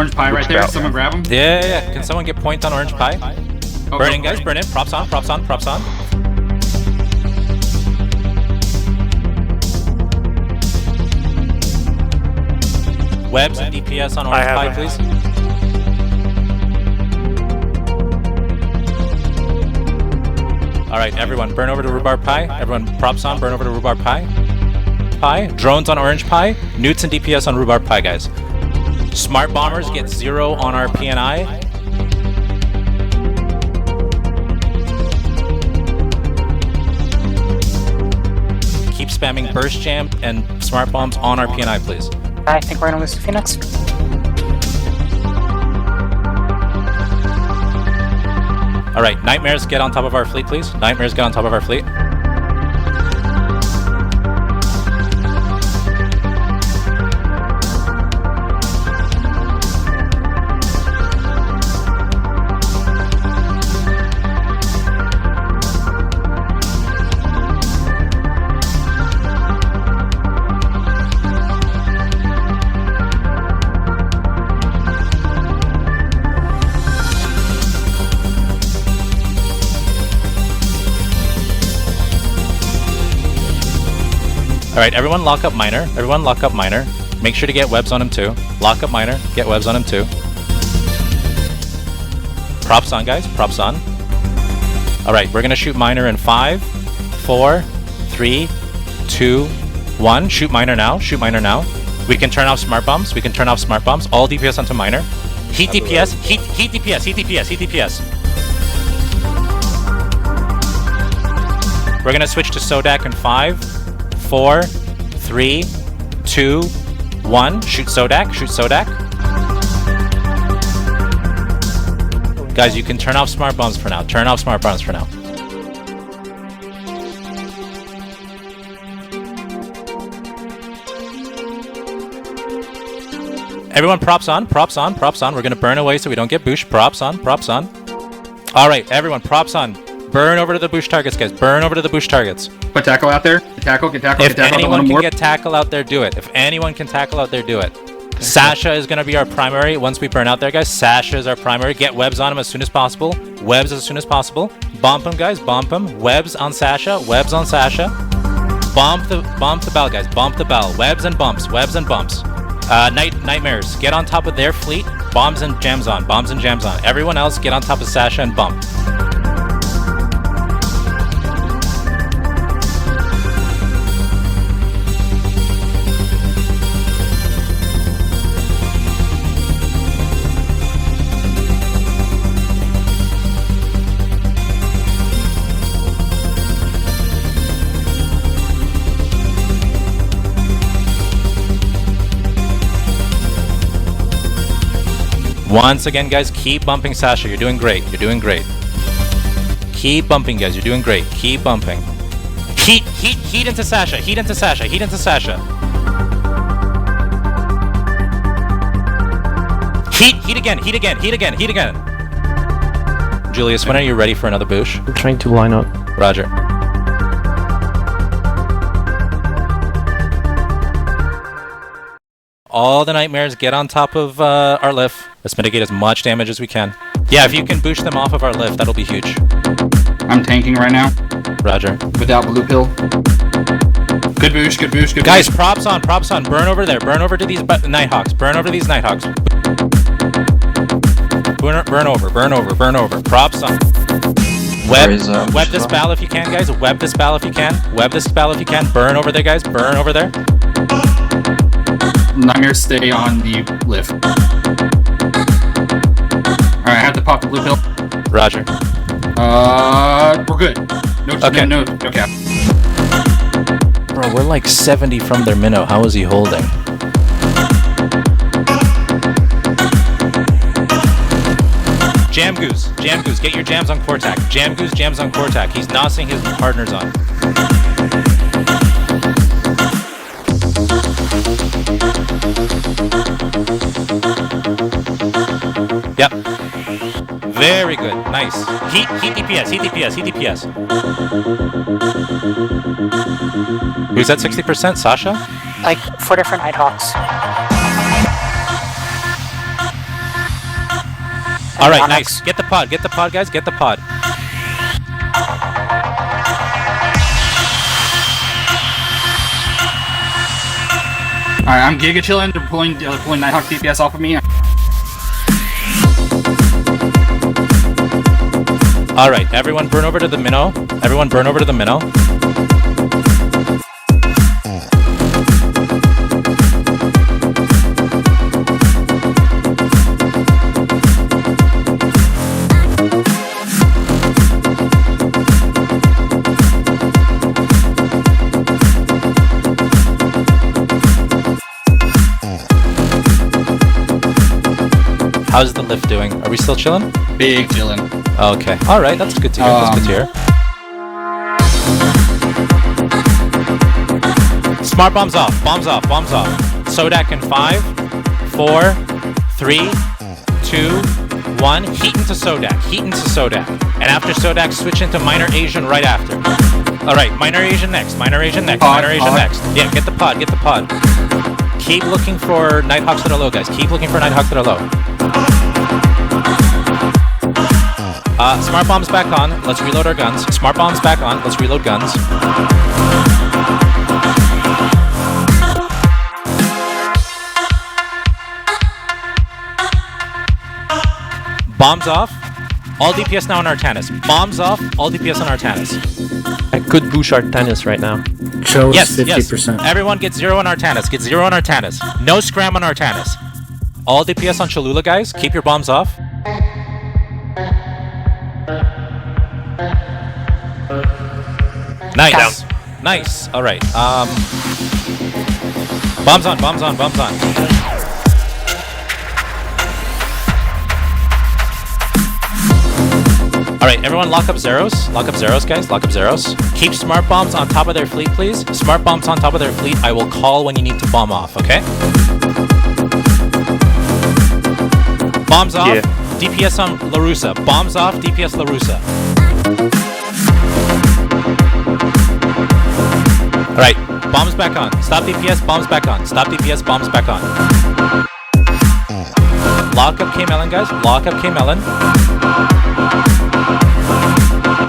orange pie right there. Someone grab him. Yeah. Can someone get point on orange pie? Oh, burn in, guys. Burn in. Props on. Props on. Props on. Webs and DPS on orange pie, please. All right, everyone, burn over to rhubarb pie. Everyone, props on. Burn over to rhubarb pie. Drones on orange pie. Newts and DPS on rhubarb pie, guys. Smart bombers get 0 on our PNI. Keep spamming burst jam and smart bombs on our PNI, please. I think we're gonna lose to Phoenix. All right, Nightmares, get on top of our fleet, please. Nightmares, get on top of our fleet. Alright, everyone lock up Miner. Everyone lock up Miner. Make sure to get webs on him too. Lock up Miner. Get webs on him too. Props on, guys. Props on. Alright, we're gonna shoot Miner in 5, 4, 3, 2, 1. Shoot Miner now. Shoot Miner now. We can turn off smart bombs. We can turn off smart bombs. All DPS onto Miner. Heat DPS. Heat DPS. Heat DPS. Heat DPS. We're gonna switch to Sodak in 5, 4, 3, 2, 1. Shoot Sodak. Shoot Sodak. Guys, you can turn off smart bombs for now. Turn off smart bombs for now. Everyone, props on. Props on. Props on. We're gonna burn away so we don't get boosh. Props on. Props on. All right, everyone, props on. Burn over to the bush targets, guys. Burn over to the bush targets. Put tackle out there. Tackle, get tackle, If get tackle. anyone can get tackle out there, do it. If anyone can tackle out there, do it. Sasha is going to be our primary once we burn out there, guys. Sasha is our primary. Get webs on him as soon as possible. Webs as soon as possible. Bump him, guys. Bump him. Webs on Sasha. Webs on Sasha. Bump the bell, guys. Bump the bell. Webs and bumps. Webs and bumps. Nightmares. Get on top of their fleet. Bombs and jams on. Bombs and jams on. Everyone else, get on top of Sasha and bump. Once again, guys, keep bumping Sasha. You're doing great. You're doing great. Keep bumping, guys. You're doing great. Keep bumping. Heat into Sasha. Heat into Sasha. Heat into Sasha. Heat again. Heat again. Heat again. Heat again. Julius, when are you ready for another boosh? I'm trying to line up. Roger. All the Nightmares, get on top of our lift. Let's mitigate as much damage as we can. Yeah, if you can boost them off of our lift, that'll be huge. I'm tanking right now. Roger. Without blue pill. Good boost, good boost, good Guys, boost. props on, props on. Burn over there. Burn over to these Nighthawks. Burn over these Nighthawks. Burn over, burn over, burn over. Props on. Web this ball if you can, guys. Web this ball if you can. Web this ball if you can. Burn over there, guys. Burn over there. Nightmares, stay on the lift. Alright, I have to pop the blue pill. Roger. We're good. No cap. Bro, we're like 70 from their minnow. How is he holding? Jam Goose, get your jams on Cortac. Jam Goose, jams on Cortac. He's nossing his partners on. Yep. Very good. Nice. Heat DPS, heat DPS, heat DPS. Who's at 60%? Sasha? Like 4 different Nighthawks. Alright, nice. Get the pod, guys, get the pod. Alright, I'm Giga chilling. They're pulling Nighthawk DPS off of me. Alright, everyone burn over to the minnow. Everyone burn over to the minnow. How's the lift doing? Are we still chilling? Big chilling. Okay. Alright, that's good to hear. That's good to hear. Smart bombs off. Bombs off. Bombs off. Sodak in 5, 4, 3, 2, 1. Heat into Sodak. Heat into Sodak. And after Sodak, switch into Minor Asian right after. Alright, Minor Asian next. Minor Asian next. Minor Asian next. Yeah, get the pod. Get the pod. Keep looking for Nighthawks that are low, guys. Keep looking for Nighthawks that are low. Smart bombs back on. Let's reload our guns. Smart bombs back on. Let's reload guns. Bombs off. All DPS now on Artanis. Bombs off. All DPS on Artanis. I could push Artanis right now. Chose Yes, 50%. yes. Everyone get 0 on Artanis. Get 0 on Artanis. No scram on Artanis. All DPS on Cholula, guys. Keep your bombs off. Nice. Nice. All right. Bombs on. Bombs on. Bombs on. All right. Everyone, lock up zeros. Lock up zeros, guys. Lock up zeros. Keep smart bombs on top of their fleet, please. Smart bombs on top of their fleet. I will call when you need to bomb off. Okay. Bombs off. Yeah. DPS on LaRussa. Bombs off. DPS LaRussa. Alright, bombs back on. Stop DPS, bombs back on. Stop DPS, bombs back on. Lock up K-Melon, guys. Lock up K-Melon.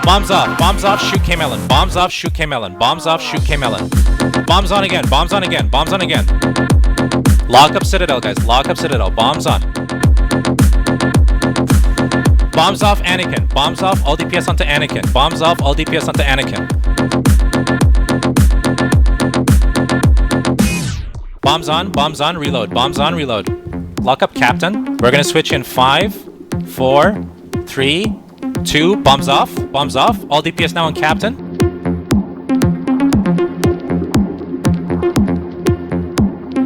Bombs off, shoot K-Melon. Bombs off, shoot K-Melon. Bombs off, shoot K-Melon. Bombs on again, bombs on again, bombs on again. Lock up Citadel, guys. Lock up Citadel. Bombs on. Bombs off Anakin. Bombs off, all DPS onto Anakin. Bombs off, all DPS onto Anakin. Bombs on, reload. Bombs on, reload. Lock up Captain. We're gonna switch in 5, 4, 3, 2. Bombs off. Bombs off. All DPS now on Captain.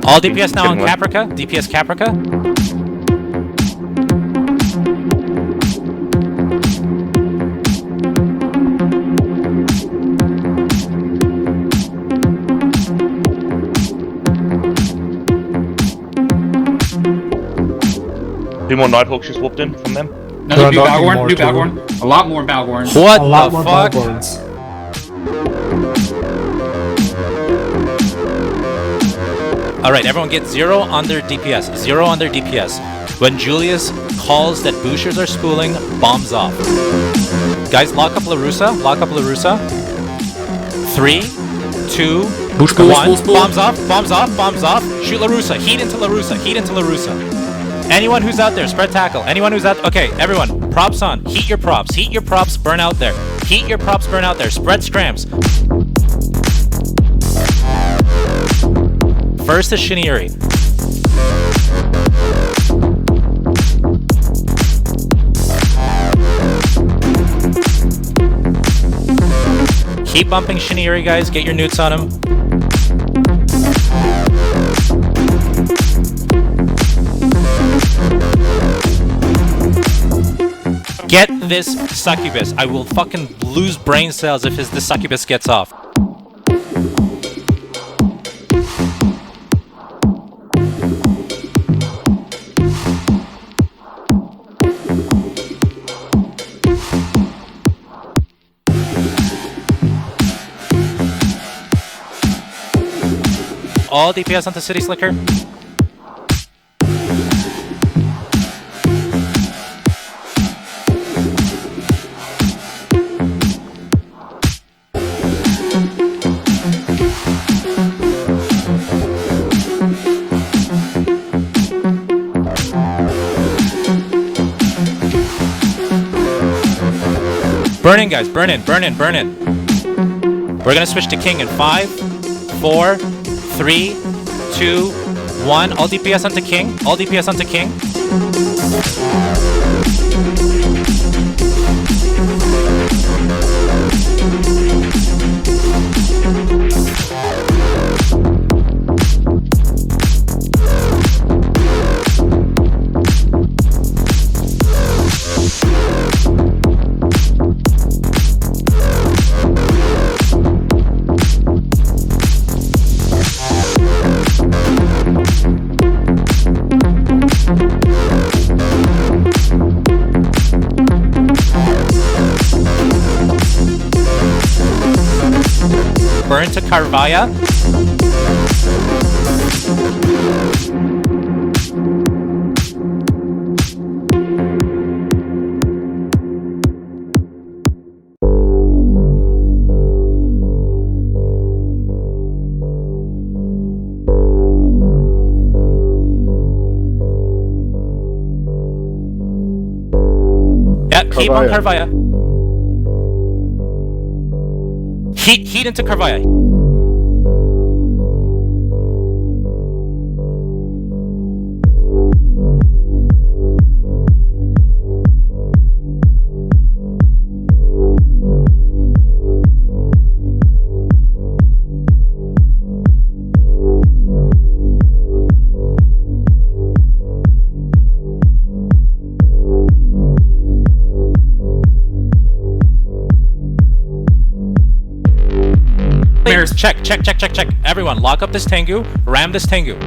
All DPS now on Caprica. DPS Caprica. Two more Nighthawks just whooped in from them. Another new Balgorn. New Balgorn. A lot more Balgorns. What A lot the more fuck? Balgorns. Alright, everyone get 0 on their DPS. 0 on their DPS. When Julius calls that boosters are spooling, bombs off. Guys, lock up LaRussa. Lock up LaRussa. 3, 2, 1. Bombs off. Bombs off. Bombs off. Shoot LaRussa. Heat into LaRussa. Heat into LaRussa. Anyone who's out there, spread tackle. Anyone who's out... Okay, everyone, props on. Heat your props. Heat your props. Burn out there. Heat your props. Burn out there. Spread scrams. First is Shiniri. Keep bumping Shiniri, guys. Get your newts on him. Get this succubus. I will fucking lose brain cells if this succubus gets off. All DPS onto City Slicker. Burn in, guys. Burn in, burn in, burn in. We're gonna switch to king in 5, 4, 3, 2, 1. All DPS onto king. All DPS onto king. Burn to Carvaya. Yeah, keep on Carvaya. Heat into Carvaya. Check, check, check, check, check. Everyone, lock up this Tengu, ram this Tengu.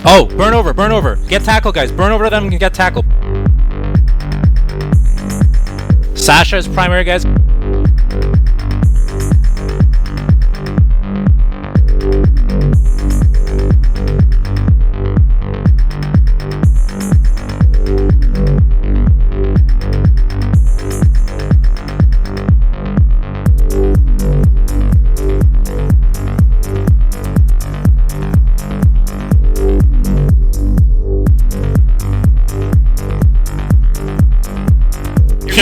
Oh, burn over, burn over. Get tackle, guys. Burn over them and get tackle. Sasha is primary, guys.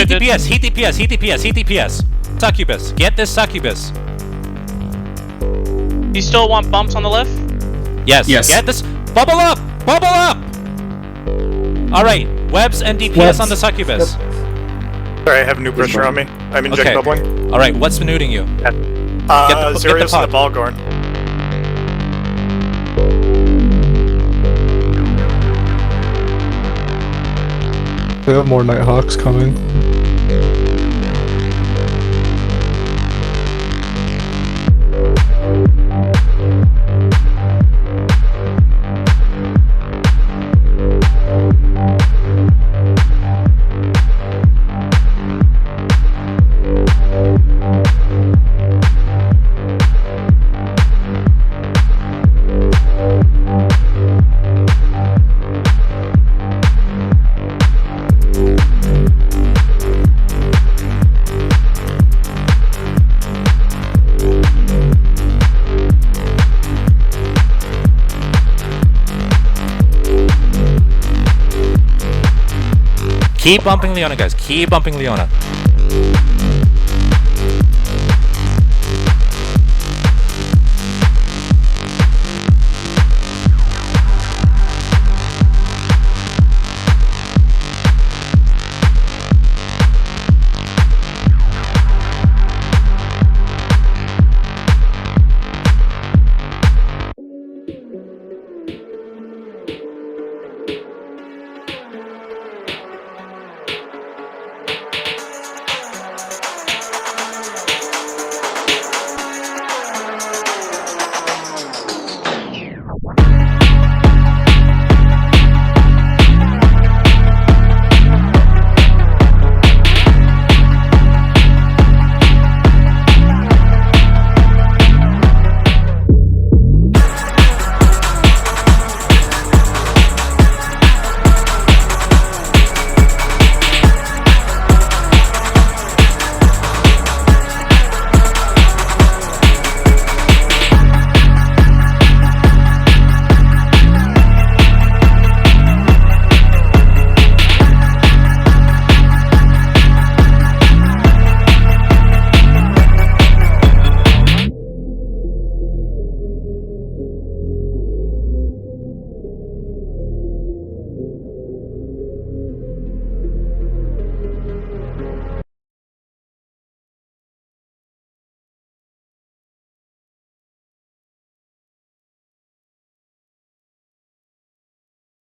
Heat DPS, heat DPS, heat DPS, heat DPS. Succubus, get this Succubus. You still want bumps on the left? Yes, Yes. get this. Bubble up! Bubble up! Alright, webs and DPS Webs. on the Succubus. Sorry, I have new pressure on me. I'm inject Okay. bubbling. Alright, what's denuding you? Zerius and the Balgorn. We have more Nighthawks coming. Keep bumping Leona, guys. Keep bumping Leona.